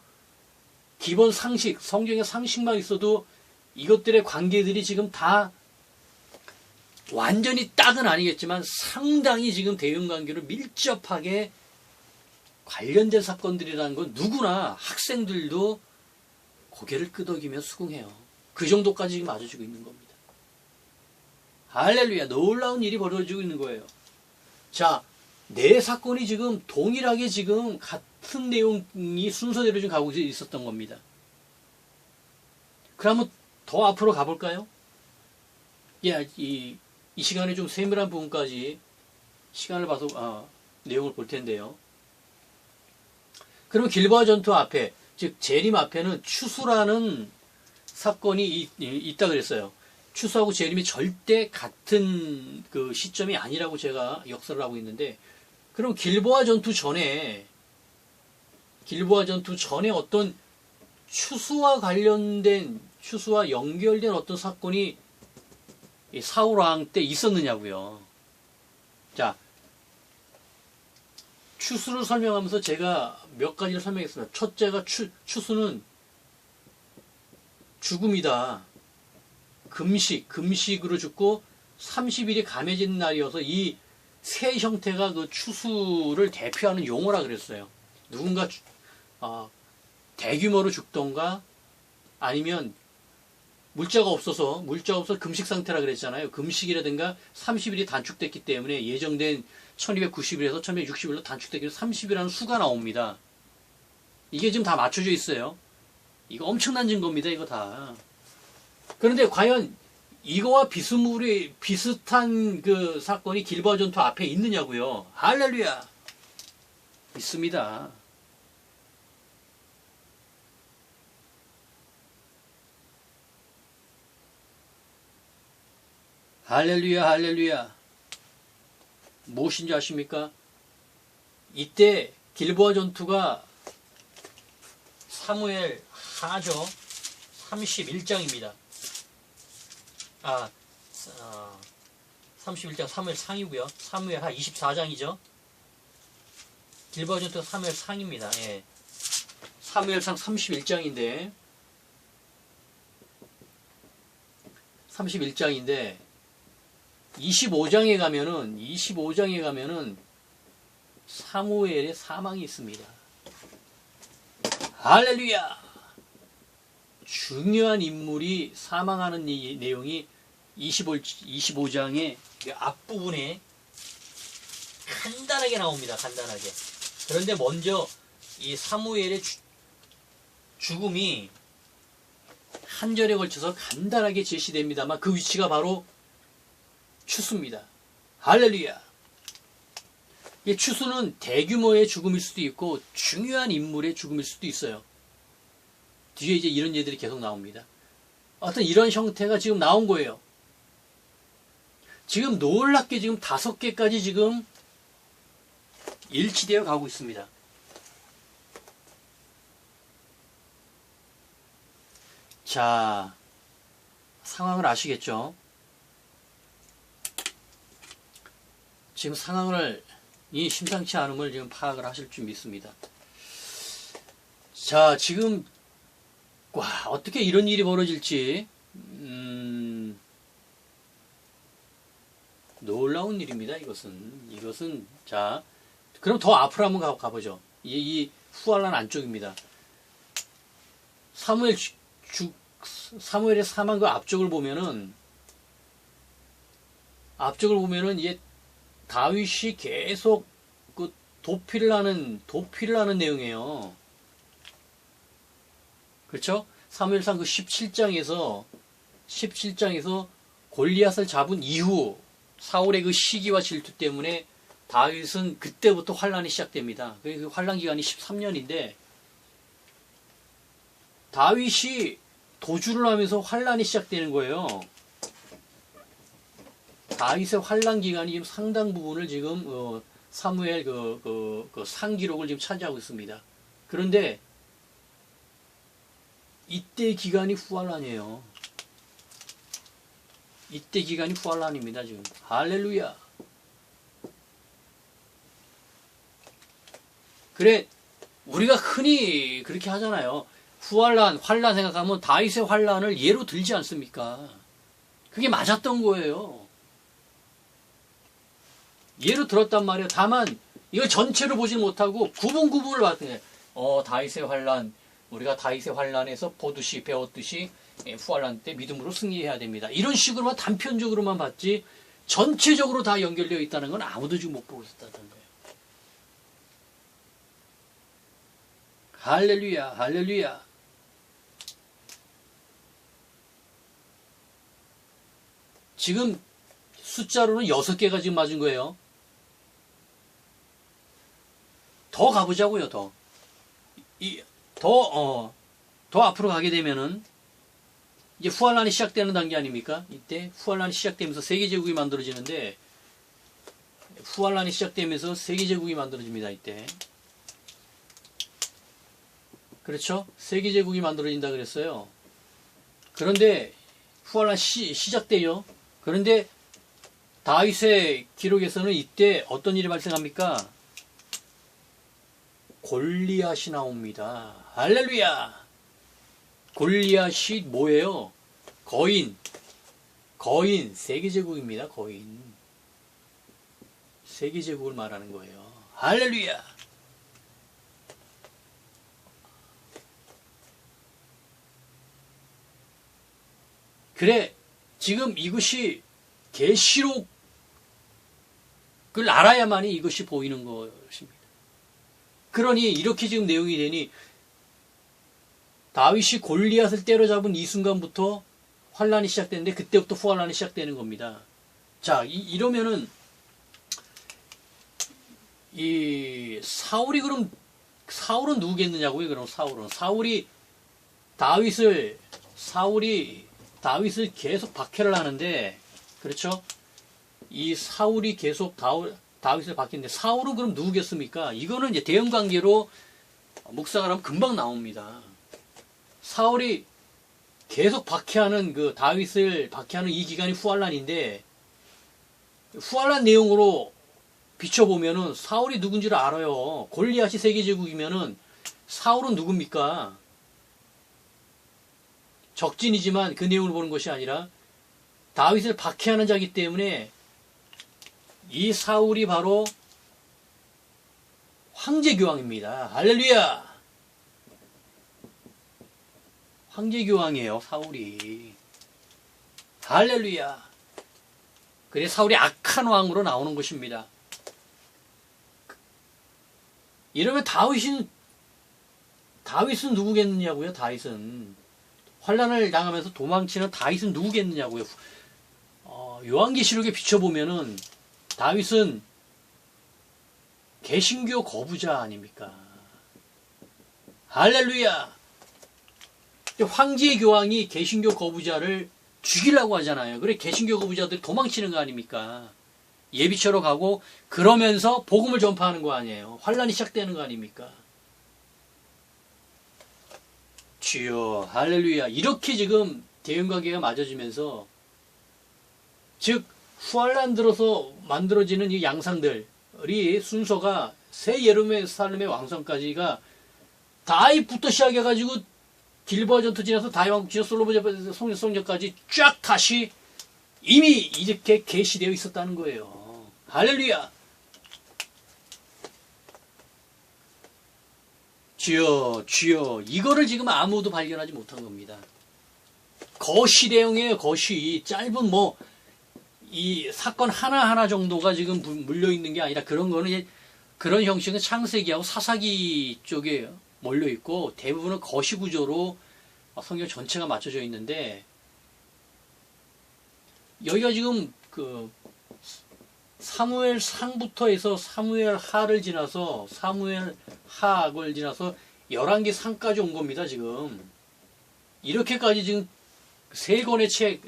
A: 기본 상식, 성경의 상식만 있어도 이것들의 관계들이 지금 다 완전히 딱은 아니겠지만 상당히 지금 대응관계로 밀접하게 관련된 사건들이라는 건 누구나 학생들도 고개를 끄덕이며 수긍해요. 그 정도까지 지금 맞아주고 있는 겁니다. 할렐루야, 놀라운 일이 벌어지고 있는 거예요. 자, 네 사건이 지금 동일하게 지금 같은 내용이 순서대로 지금 가고 있었던 겁니다. 그러면 더 앞으로 가볼까요? 예, 이 시간에 좀 세밀한 부분까지 시간을 봐서 내용을 볼 텐데요. 그럼 길보아 전투 앞에, 즉 재림 앞에는 추수라는 사건이 있다 그랬어요. 추수하고 재림이 절대 같은 그 시점이 아니라고 제가 역설을 하고 있는데, 그럼 길보아 전투 전에 어떤 추수와 연결된 어떤 사건이 사울 왕 때 있었느냐고요. 자, 추수를 설명하면서 제가 몇 가지를 설명했습니다. 첫째가 추수는 죽음이다. 금식으로 죽고 30일이 감해진 날이어서 이 세 형태가 그 추수를 대표하는 용어라 그랬어요. 누군가 대규모로 죽던가 아니면 물자가 없어서 금식 상태라 그랬잖아요. 금식이라든가 30일이 단축됐기 때문에 예정된 1290일에서 1260일로 단축되기 위해서 30이라는 수가 나옵니다. 이게 지금 다 맞춰져 있어요. 이거 엄청난 증거입니다. 이거 다. 그런데 과연 이거와 비슷한 그 사건이 길보아 전투 앞에 있느냐고요. 할렐루야. 있습니다. 할렐루야, 할렐루야. 무엇인지 아십니까? 이때 길보아 전투가 사무엘 하죠. 31장입니다. 31장 사무엘 상이고요. 사무엘 하 24장이죠. 길보아 전투가 사무엘 상입니다. 예. 사무엘상 31장인데 25장에 가면은 사무엘의 사망이 있습니다. 할렐루야! 중요한 인물이 사망하는 이 내용이 25장의 앞부분에 간단하게 나옵니다. 간단하게. 그런데 먼저 이 사무엘의 죽음이 한 절에 걸쳐서 간단하게 제시됩니다만 그 위치가 바로 추수입니다. 할렐루야. 이 추수는 대규모의 죽음일 수도 있고 중요한 인물의 죽음일 수도 있어요. 뒤에 이제 이런 예들이 계속 나옵니다. 어떤 이런 형태가 지금 나온 거예요. 지금 놀랍게 지금 5개까지 지금 일치되어 가고 있습니다. 자, 상황을 아시겠죠? 지금 상황을 이 심상치 않음을 지금 파악을 하실 줄 믿습니다. 자, 지금 와, 어떻게 이런 일이 벌어질지 놀라운 일입니다. 이것은 자, 그럼 더 앞으로 한번 가보죠. 이 후알란 안쪽입니다. 사무엘의 사망 그 앞쪽을 보면은 이제 다윗이 계속 그 도피를 하는 내용이에요. 그렇죠? 사무엘상 그 17장에서 골리앗을 잡은 이후 사울의 그 시기와 질투 때문에 다윗은 그때부터 환란이 시작됩니다. 그 환란 기간이 13년인데 다윗이 도주를 하면서 환란이 시작되는 거예요. 다윗의 환란 기간이 지금 상당 부분을 지금 사무엘 그 상기록을 지금 차지하고 있습니다. 그런데 이때 기간이 후환란이에요. 이때 기간이 후환란입니다. 지금 할렐루야. 그래 우리가 흔히 그렇게 하잖아요. 환란 생각하면 다윗의 환란을 예로 들지 않습니까? 그게 맞았던 거예요. 예로 들었단 말이에요. 다만 이걸 전체로 보지 못하고 구분을 봤더니 다윗의 환란, 우리가 다윗의 환란에서 보듯이 배웠듯이 후환란 때 믿음으로 승리해야 됩니다. 이런 식으로만 단편적으로만 봤지 전체적으로 다 연결되어 있다는 건 아무도 지금 못 보고 있었다는 거예요. 할렐루야, 할렐루야. 지금 숫자로는 6개가 지금 맞은 거예요. 더 가보자고요, 더 앞으로 가게 되면은, 이제 후환란이 시작되는 단계 아닙니까? 이때 후환란이 시작되면서 세계제국이 만들어지는데, 후환란이 시작되면서 세계제국이 만들어집니다, 이때. 그렇죠? 세계제국이 만들어진다 그랬어요. 그런데, 후환란 시작돼요. 그런데, 다윗의 기록에서는 이때 어떤 일이 발생합니까? 골리앗이 나옵니다. 할렐루야! 골리앗이 뭐예요? 거인 세계제국입니다. 거인 세계제국을 말하는 거예요. 할렐루야. 그래, 지금 이것이 계시록을 알아야만이 이것이 보이는 것입니다. 그러니 이렇게 지금 내용이 되니 다윗이 골리앗을 때려잡은 이 순간부터 환란이 시작되는데 그때부터 후환란이 시작되는 겁니다. 자, 이러면은 이 사울은 누구겠느냐고요? 그럼 사울이 다윗을 계속 박해를 하는데, 그렇죠? 이 사울이 계속 다윗을 박했는데 사울은 그럼 누구겠습니까? 이거는 이제 대응 관계로 묵상을 하면 금방 나옵니다. 사울이 계속 박해하는 다윗을 박해하는 이 기간이 후환란인데, 후환란 내용으로 비춰보면은 사울이 누군지를 알아요. 골리앗이 세계제국이면은 사울은 누굽니까? 적진이지만 그 내용을 보는 것이 아니라 다윗을 박해하는 자이기 때문에 이 사울이 바로 황제교황입니다. 할렐루야! 황제교황이에요, 사울이. 할렐루야! 그래서 사울이 악한 왕으로 나오는 것입니다. 이러면 다윗은 누구겠느냐고요? 다윗은 환란을 당하면서 도망치는 다윗은 누구겠느냐고요? 요한계시록에 비춰보면은 다윗은 개신교 거부자 아닙니까? 할렐루야! 황제 교황이 개신교 거부자를 죽이려고 하잖아요. 그래 개신교 거부자들이 도망치는 거 아닙니까? 예비처로 가고 그러면서 복음을 전파하는 거 아니에요. 환란이 시작되는 거 아닙니까? 주여 할렐루야. 이렇게 지금 대응관계가 맞아지면서 즉 후환란 들어서 만들어지는 이 양상들이 순서가 새 예루살렘의 왕성까지가 다윗부터 시작해가지고 길보아 전투 지나서 다윗 왕국 지나 솔로몬 성전까지 쫙 다시 이미 이렇게 계시되어 있었다는 거예요. 할렐루야. 주여 이거를 지금 아무도 발견하지 못한 겁니다. 거시 내용이에요. 거시 짧은 이 사건 하나하나 정도가 지금 물려있는 게 아니라 그런 거는 그런 형식은 창세기하고 사사기 쪽에 몰려있고 대부분은 거시 구조로 성경 전체가 맞춰져 있는데 여기가 지금 사무엘 상부터 해서 사무엘 하를 지나서 사무엘 하악을 지나서 11개 상까지 온 겁니다. 지금 이렇게까지 지금 3권의 책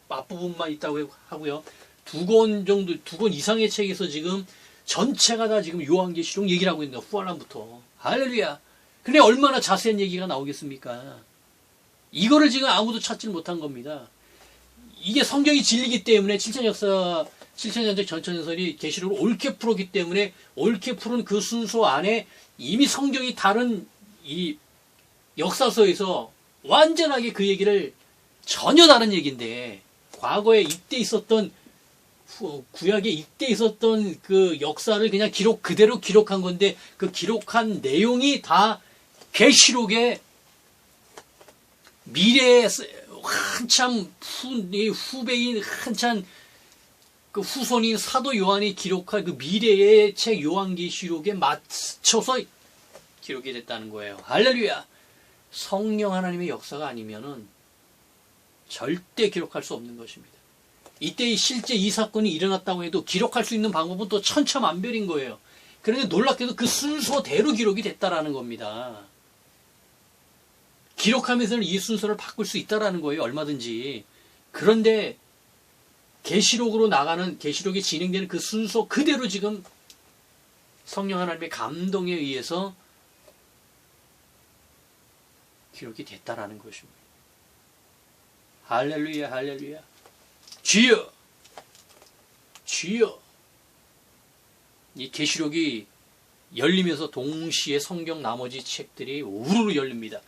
A: 앞부분만 있다고 하고요. 2권 이상의 책에서 지금 전체가 다 지금 요한계시록 얘기를 하고 있는 거예요. 후환란부터. 할렐루야. 근데 얼마나 자세한 얘기가 나오겠습니까? 이거를 지금 아무도 찾지 못한 겁니다. 이게 성경이 진리기 때문에 7천년적 전천전설이 계시록을 옳게 풀었기 때문에 옳게 푸른 그 순서 안에 이미 성경이 다른 이 역사서에서 완전하게 그 얘기를 전혀 다른 얘기인데 과거에 이때 있었던 구약에 이때 있었던 그 역사를 그냥 그대로 기록한 건데 그 기록한 내용이 다 계시록의 미래에 한참 후배인 한참 그 후손인 사도 요한이 기록한 그 미래의 책 요한계시록에 맞춰서 기록이 됐다는 거예요. 할렐루야. 성령 하나님의 역사가 아니면은 절대 기록할 수 없는 것입니다. 이때 실제 이 사건이 일어났다고 해도 기록할 수 있는 방법은 또 천차만별인 거예요. 그런데 놀랍게도 그 순서대로 기록이 됐다라는 겁니다. 기록하면서는 이 순서를 바꿀 수 있다라는 거예요. 얼마든지. 그런데 계시록으로 나가는 계시록이 진행되는 그 순서 그대로 지금 성령 하나님의 감동에 의해서 기록이 됐다라는 것입니다. 할렐루야, 할렐루야. 주여, 이 계시록이 열리면서 동시에 성경 나머지 책들이 우르르 열립니다.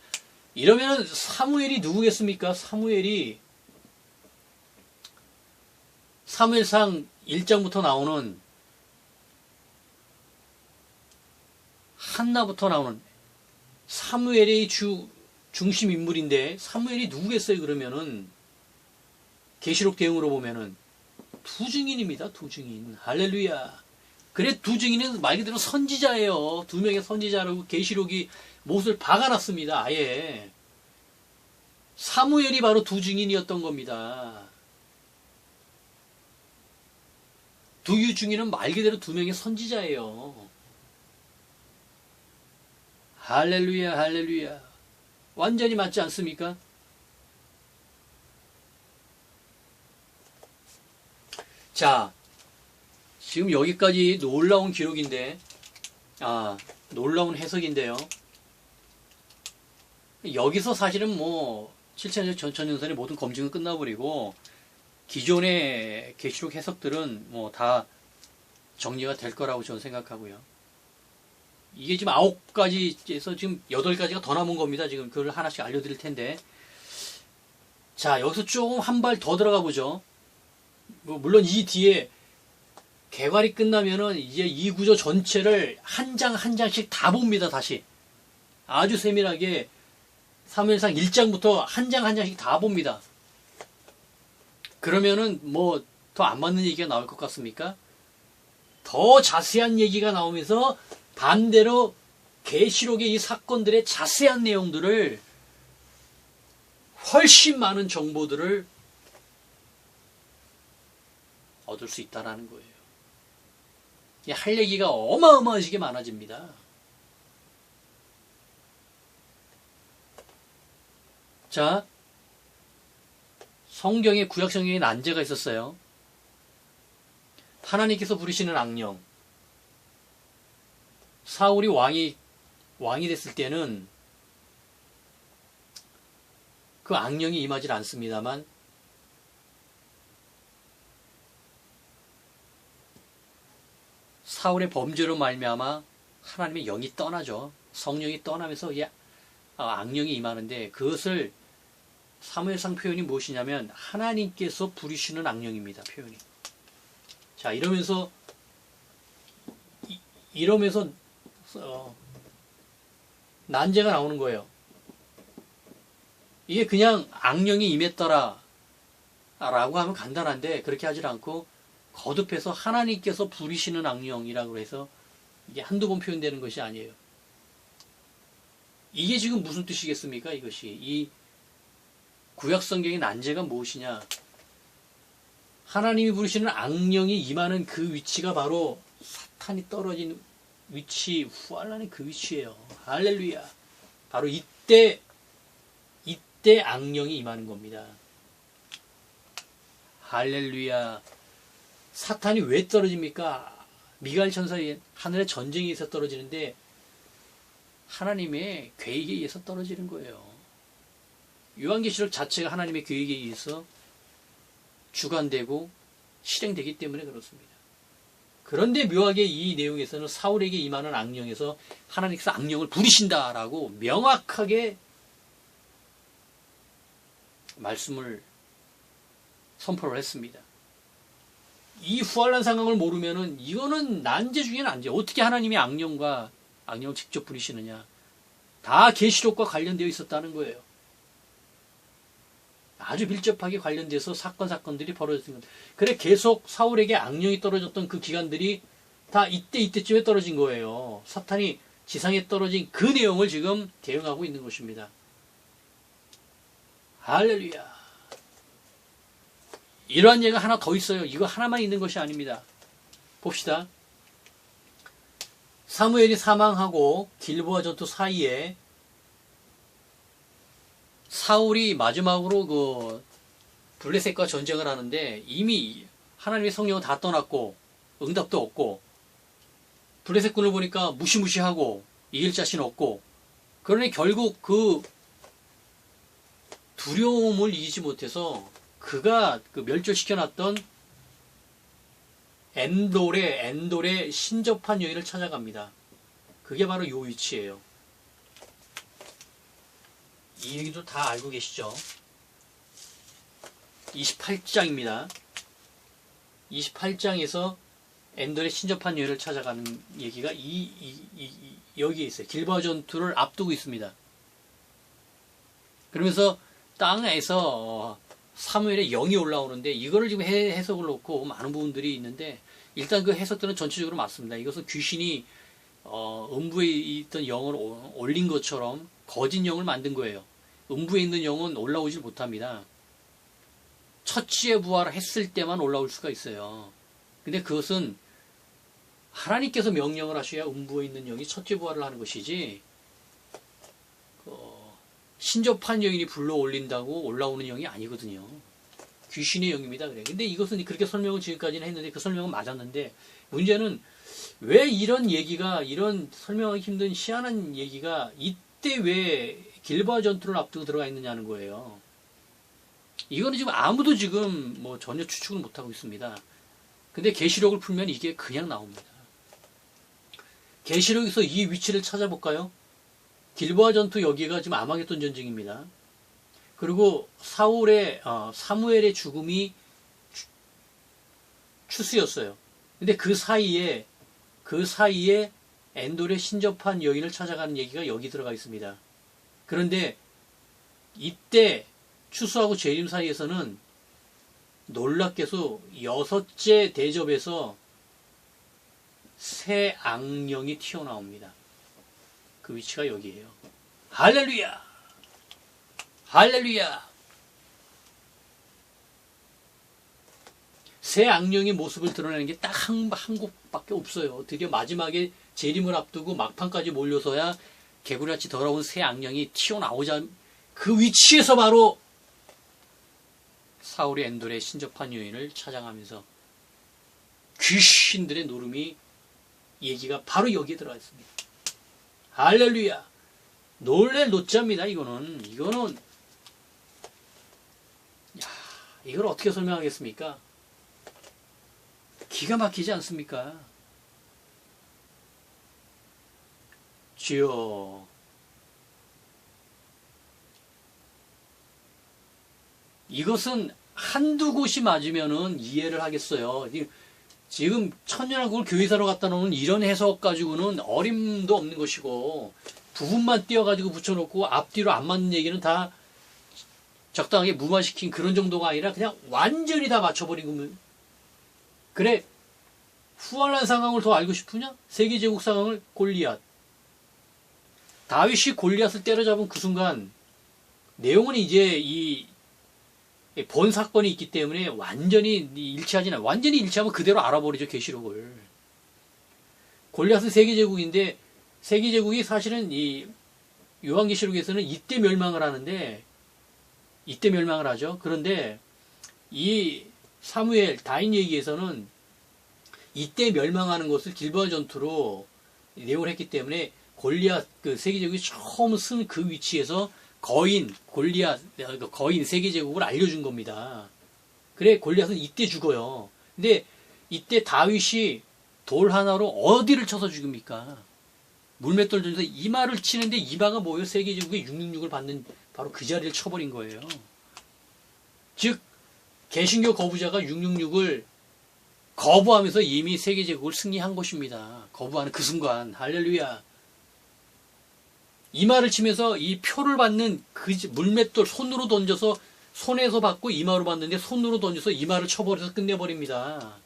A: 이러면 사무엘이 누구겠습니까? 사무엘상 1장부터 나오는 한나부터 나오는 사무엘의 중심 인물인데 사무엘이 누구겠어요? 그러면은 계시록 대응으로 보면은 두 증인입니다. 두 증인. 할렐루야. 그래 두 증인은 말 그대로 선지자예요. 두 명의 선지자라고 계시록이 못을 박아놨습니다. 아예. 사무엘이 바로 두 증인이었던 겁니다. 두 증인은 말 그대로 두 명의 선지자예요. 할렐루야, 할렐루야. 완전히 맞지 않습니까? 자, 지금 여기까지 놀라운 기록인데, 놀라운 해석인데요. 여기서 사실은 뭐, 7천년 전천연선의 모든 검증은 끝나버리고, 기존의 계시록 해석들은 뭐 다 정리가 될 거라고 저는 생각하고요. 이게 지금 9가지에서 지금 8가지가 더 남은 겁니다. 지금 그걸 하나씩 알려드릴 텐데. 자, 여기서 조금 한 발 더 들어가 보죠. 물론 이 뒤에 개괄이 끝나면은 이제 이 구조 전체를 한 장 한 장씩 다 봅니다. 다시. 아주 세밀하게 사무엘상 1장부터 한 장 한 장씩 다 봅니다. 그러면은 뭐 더 안 맞는 얘기가 나올 것 같습니까? 더 자세한 얘기가 나오면서 반대로 계시록의 이 사건들의 자세한 내용들을 훨씬 많은 정보들을 얻을 수 있다라는 거예요. 할 얘기가 어마어마하게 많아집니다. 자, 성경에 구약 성경에 난제가 있었어요. 하나님께서 부르시는 악령. 사울이 왕이 됐을 때는 그 악령이 임하지 않습니다만 사울의 범죄로 말미암아 하나님의 영이 떠나죠. 성령이 떠나면서 악령이 임하는데 그것을 사무엘상 표현이 무엇이냐면 하나님께서 부르시는 악령입니다. 표현이. 자, 이러면서 난제가 나오는 거예요. 이게 그냥 악령이 임했더라 라고 하면 간단한데 그렇게 하질 않고 거듭해서 하나님께서 부리시는 악령이라고 해서 이게 한두 번 표현되는 것이 아니에요. 이게 지금 무슨 뜻이겠습니까? 이것이 이 구약 성경의 난제가 무엇이냐? 하나님이 부르시는 악령이 임하는 그 위치가 바로 사탄이 떨어진 위치, 후알라는 그 위치예요. 할렐루야. 바로 이때 악령이 임하는 겁니다. 할렐루야. 사탄이 왜 떨어집니까? 미가엘 천사의 하늘의 전쟁에 의해서 떨어지는데 하나님의 계획에 의해서 떨어지는 거예요. 요한계시록 자체가 하나님의 계획에 의해서 주관되고 실행되기 때문에 그렇습니다. 그런데 묘하게 이 내용에서는 사울에게 임하는 악령에서 하나님께서 악령을 부리신다라고 명확하게 말씀을 선포를 했습니다. 이 후활란 상황을 모르면은 이거는 난제 중에 난제. 어떻게 하나님이 악령을 직접 부리시느냐. 다 계시록과 관련되어 있었다는 거예요. 아주 밀접하게 관련돼서 사건들이 벌어졌던 겁니다. 그래 계속 사울에게 악령이 떨어졌던 그 기간들이 다 이때쯤에 떨어진 거예요. 사탄이 지상에 떨어진 그 내용을 지금 대응하고 있는 것입니다. 할렐루야. 이러한 예가 하나 더 있어요. 이거 하나만 있는 것이 아닙니다. 봅시다. 사무엘이 사망하고 길보아 전투 사이에 사울이 마지막으로 그 블레셋과 전쟁을 하는데 이미 하나님의 성령은 다 떠났고 응답도 없고 블레셋 군을 보니까 무시무시하고 이길 자신 없고 그러니 결국 그 두려움을 이기지 못해서 그가 그 멸절시켜놨던 엔돌의 신접한 여인을 찾아갑니다. 그게 바로 요 위치예요. 이 얘기도 다 알고 계시죠? 28장입니다. 28장에서 엔돌의 신접한 여인을 찾아가는 얘기가 여기에 있어요. 길보아 전투를 앞두고 있습니다. 그러면서 땅에서 사무엘의 영이 올라오는데 이거를 지금 해석을 놓고 많은 부분들이 있는데 일단 그 해석들은 전체적으로 맞습니다. 이것은 귀신이 음부에 있던 영을 올린 것처럼 거짓 영을 만든 거예요. 음부에 있는 영은 올라오질 못합니다. 첫째 부활을 했을 때만 올라올 수가 있어요. 근데 그것은 하나님께서 명령을 하셔야 음부에 있는 영이 첫째 부활을 하는 것이지 신접한 여인이 불러 올린다고 올라오는 영이 아니거든요. 귀신의 영입니다. 그래. 근데 이것은 그렇게 설명을 지금까지는 했는데 그 설명은 맞았는데 문제는 왜 이런 얘기가 이런 설명하기 힘든 희한한 얘기가 이때 왜 길보아 전투를 앞두고 들어가 있느냐는 거예요. 이거는 지금 아무도 지금 뭐 전혀 추측을 못하고 있습니다. 근데 계시록을 풀면 이게 그냥 나옵니다. 계시록에서 이 위치를 찾아볼까요? 길보아 전투 여기가 지금 아마겟돈 전쟁입니다. 그리고 사무엘의 죽음이 추수였어요. 근데 그 사이에 엔돌의 신접한 여인을 찾아가는 얘기가 여기 들어가 있습니다. 그런데 이때 추수하고 재림 사이에서는 놀랍게도 6째 대접에서 새 악령이 튀어나옵니다. 그 위치가 여기에요. 할렐루야! 할렐루야! 새 악령의 모습을 드러내는 게 딱 한 곳밖에 없어요. 드디어 마지막에 재림을 앞두고 막판까지 몰려서야 개구리같이 더러운 새 악령이 튀어나오자 그 위치에서 바로 사울이 엔돌의 신접한 여인을 찾아가면서 귀신들의 노름이 얘기가 바로 여기에 들어가 있습니다. 할렐루야! 놀랄 노자입니다. 이거는 이걸 어떻게 설명하겠습니까? 기가 막히지 않습니까? 주여, 이것은 한두 곳이 맞으면은 이해를 하겠어요. 지금 천년왕국을 교회사로 갖다 놓은 이런 해석 가지고는 어림도 없는 것이고 부분만 띄어가지고 붙여놓고 앞뒤로 안 맞는 얘기는 다 적당하게 무마시킨 그런 정도가 아니라 그냥 완전히 다 맞춰버린 거면 그래. 후환한 상황을 더 알고 싶으냐? 세계제국 상황을 골리앗. 다윗이 골리앗을 때려잡은 그 순간 내용은 이제 이 본 사건이 있기 때문에 완전히 일치하진 않아요. 완전히 일치하면 그대로 알아버리죠. 계시록을. 골리앗은 세계제국인데 세계제국이 사실은 이 요한계시록에서는 이때 멸망을 하는데 이때 멸망을 하죠. 그런데 이 사무엘 다인 얘기에서는 이때 멸망하는 것을 길보아 전투로 내용을 했기 때문에 골리앗 그 세계제국이 처음 쓴 그 위치에서 골리앗 거인 세계제국을 알려준 겁니다. 그래 골리앗은 이때 죽어요. 근데 이때 다윗이 돌 하나로 어디를 쳐서 죽입니까? 물맷돌 던져서 이마를 치는데 이마가 뭐예요? 세계제국의 666을 받는 바로 그 자리를 쳐버린 거예요. 즉 개신교 거부자가 666을 거부하면서 이미 세계제국을 승리한 것입니다. 거부하는 그 순간 할렐루야. 이마를 치면서 이 표를 받는 그 물맷돌 손으로 던져서 손에서 받고 이마로 받는데 손으로 던져서 이마를 쳐버려서 끝내버립니다.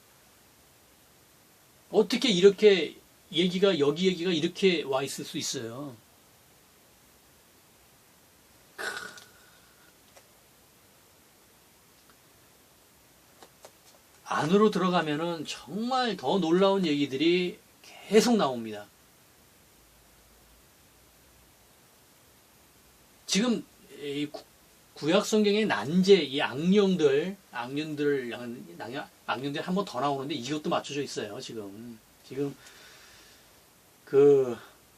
A: 어떻게 이렇게 여기 얘기가 이렇게 와 있을 수 있어요? 안으로 들어가면은 정말 더 놀라운 얘기들이 계속 나옵니다. 지금 이 구약 성경의 난제, 이 악령들 한 번 더 나오는데 이것도 맞춰져 있어요. 지금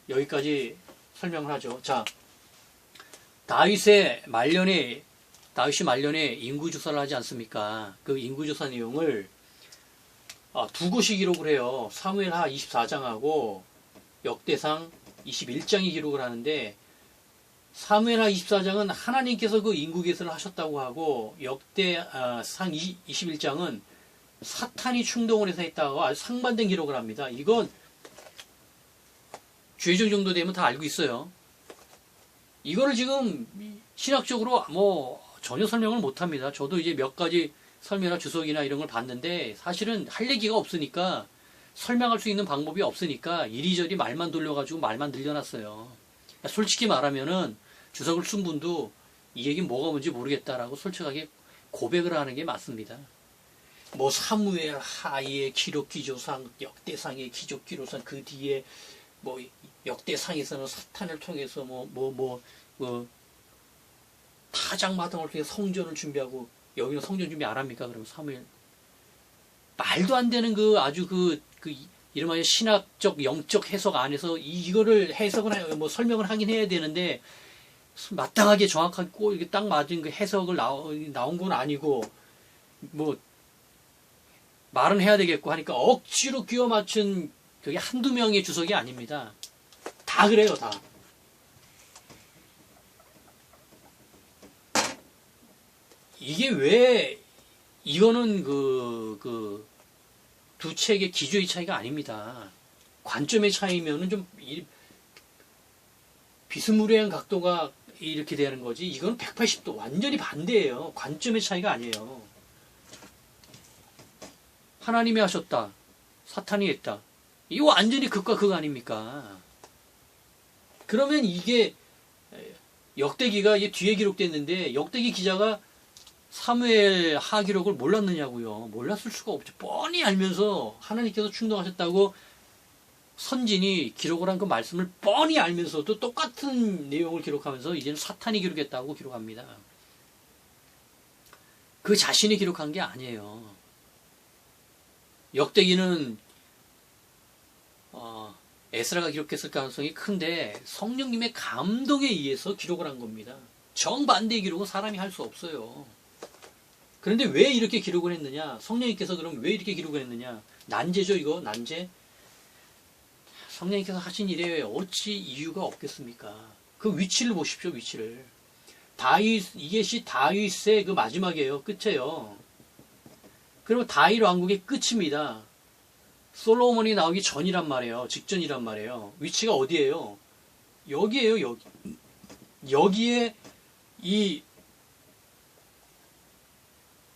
A: 여기까지 설명을 하죠. 자, 다윗이 말년에 인구조사를 하지 않습니까? 그 인구조사 내용을 두 곳이 기록을 해요. 사무엘하 24장하고 역대상 21장이 기록을 하는데 사무엘하 24장은 하나님께서 그 인구 계산을 하셨다고 하고 역대상 21장은 사탄이 충동을 해서 했다고 아주 상반된 기록을 합니다. 이건 죄종 정도 되면 다 알고 있어요. 이거를 지금 신학적으로 뭐 전혀 설명을 못합니다. 저도 이제 몇 가지 설명이나 주석이나 이런 걸 봤는데 사실은 할 얘기가 없으니까 설명할 수 있는 방법이 없으니까 이리저리 말만 돌려가지고 말만 늘려놨어요. 솔직히 말하면은 주석을 쓴 분도 이 얘기 뭐가 뭔지 모르겠다라고 솔직하게 고백을 하는 게 맞습니다. 뭐 사무엘 하의 기록 기조상 역대상의 기록 기조상 그 뒤에 뭐 역대상에서는 사탄을 통해서 타작마당을 통해 성전을 준비하고 여기는 성전 준비 안 합니까? 그러면 사무엘 말도 안 되는 그 아주 그 이름하여 신학적 영적 해석 안에서 이거를 해석을 뭐 설명을 하긴 해야 되는데 마땅하게 정확하게 꼭 이렇게 딱 맞은 그 해석을 나온 건 아니고 뭐 말은 해야 되겠고 하니까 억지로 끼워 맞춘 그게 한두 명의 주석이 아닙니다. 다 그래요, 다. 이게 왜 이거는 두 책의 기조의 차이가 아닙니다. 관점의 차이면은 좀 비스무리한 각도가 이렇게 되는 거지. 이건 180도 완전히 반대예요. 관점의 차이가 아니에요. 하나님이 하셨다. 사탄이 했다. 이거 완전히 극과 극 아닙니까? 그러면 이게 역대기가 이게 뒤에 기록됐는데 역대기 기자가 사무엘 하 기록을 몰랐느냐고요. 몰랐을 수가 없죠. 뻔히 알면서 하나님께서 충동하셨다고 선진이 기록을 한 그 말씀을 뻔히 알면서도 똑같은 내용을 기록하면서 이제는 사탄이 기록했다고 기록합니다. 그 자신이 기록한 게 아니에요. 역대기는 에스라가 기록했을 가능성이 큰데 성령님의 감동에 의해서 기록을 한 겁니다. 정반대의 기록은 사람이 할 수 없어요. 그런데 왜 이렇게 기록을 했느냐? 성령님께서 그럼 왜 이렇게 기록을 했느냐? 난제죠, 이거 난제. 성령님께서 하신 일에 어찌 이유가 없겠습니까? 그 위치를 보십시오, 위치를. 이것이 다윗의 그 마지막이에요, 끝이에요. 그리고 다윗 왕국의 끝입니다. 솔로몬이 나오기 전이란 말이에요, 직전이란 말이에요. 위치가 어디예요? 여기에요, 여기. 여기에 이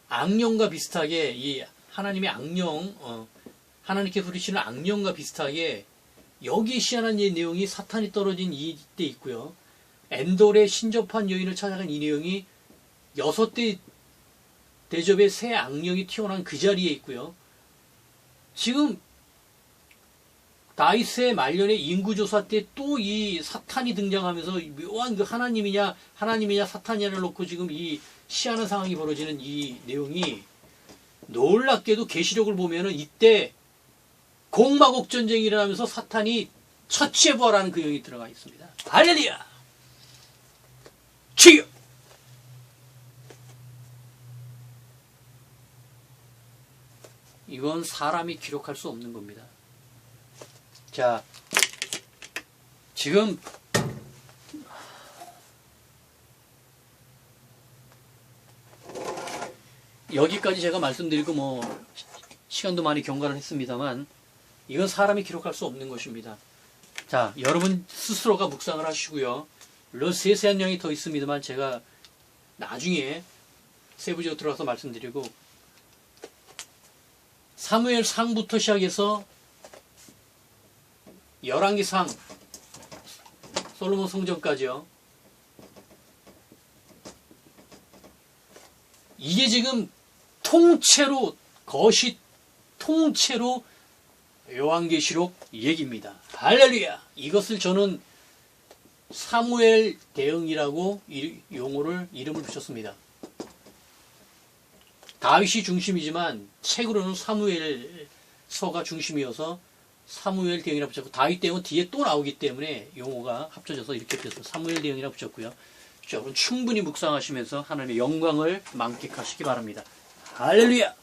A: 악령과 비슷하게 이 하나님의 악령, 하나님께 부르시는 악령과 비슷하게 여기 시한한 내용이 사탄이 떨어진 이때 있고요. 엔돌의 신접한 여인을 찾아간 이 내용이 6대 대접의 새 악령이 튀어나온 그 자리에 있고요. 지금 다윗의 말년의 인구조사 때 또 이 사탄이 등장하면서 묘한 그 하나님이냐 사탄이냐를 놓고 지금 이 시하는 상황이 벌어지는 이 내용이 놀랍게도 계시록을 보면은 이때 공마곡 전쟁이 일어나면서 사탄이 처치해보라는 그 영이 들어가 있습니다. 할렐루야! 치유! 이건 사람이 기록할 수 없는 겁니다. 자, 지금 여기까지 제가 말씀드리고 뭐 시간도 많이 경과를 했습니다만 이건 사람이 기록할 수 없는 것입니다. 자, 여러분 스스로가 묵상을 하시고요. 물론 세세한 내용이 더 있습니다만 제가 나중에 세부적으로 들어가서 말씀드리고 사무엘 상부터 시작해서 열왕기상 솔로몬 성전까지요. 이게 지금 통째로 요한계시록 얘기입니다. 할렐루야! 이것을 저는 사무엘 대응이라고 이름을 붙였습니다. 다윗이 중심이지만 책으로는 사무엘서가 중심이어서 사무엘 대응이라고 붙였고 다윗 대응은 뒤에 또 나오기 때문에 용어가 합쳐져서 이렇게 돼서 사무엘 대응이라고 붙였고요. 여러분 충분히 묵상하시면서 하나님의 영광을 만끽하시기 바랍니다. 할렐루야!